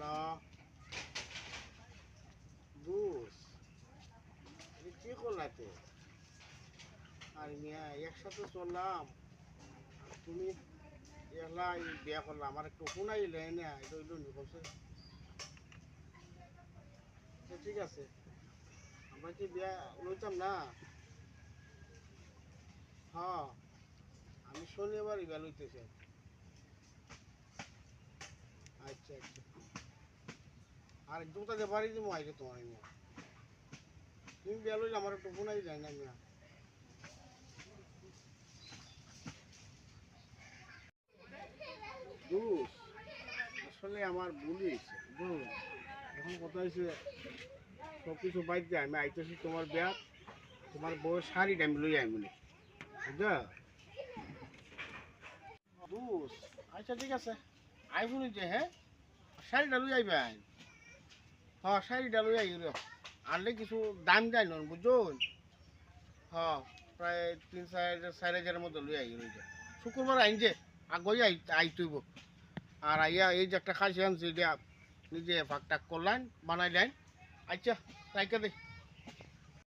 hello bush কি করলাতে আর মিয়া একসাথে চললাম তুমি একলা বিয়া করলাম আমার একটু শুনাইলে না এটা হইল নি বলছে ঠিক আছে আমরা কি বিয়া লইতাম না হ্যাঁ আমি শনিবারই বিয়া লইতেছি আচ্ছা আচ্ছা আর জুতাতে বাড়ি দিব আইলে তোমার মিয়া তুমি বিয়া লইলে আমার একটু শুনাই যায় না মিয়া বুস আসলে আমার ভুলই হয়েছে বুঝলো এখন কথা হয়েছে সব কিছু বাইতে আমি আইতেছি তোমার বিয়া তোমার বউয়ের শাড়িটা আমি লই আইমনি বুঝা বুস আচ্ছা ঠিক আছে আইবুনি যে হ্যাঁ শাড়িটা লই আইবেন হ্যাঁ শাড়িটা লই আই আনলে কিছু দাম যায় না বুঝুন হ্যাঁ প্রায় 3-4 হাজারের মতো লই আই রইছে শুক্রবার আইন যে আগই আইতইব আর আইয়া এই যে একটা খাসি আনছি এটা নিজে ভাগ টাক করলেন বানাইলেন আচ্ছা রাইখা দে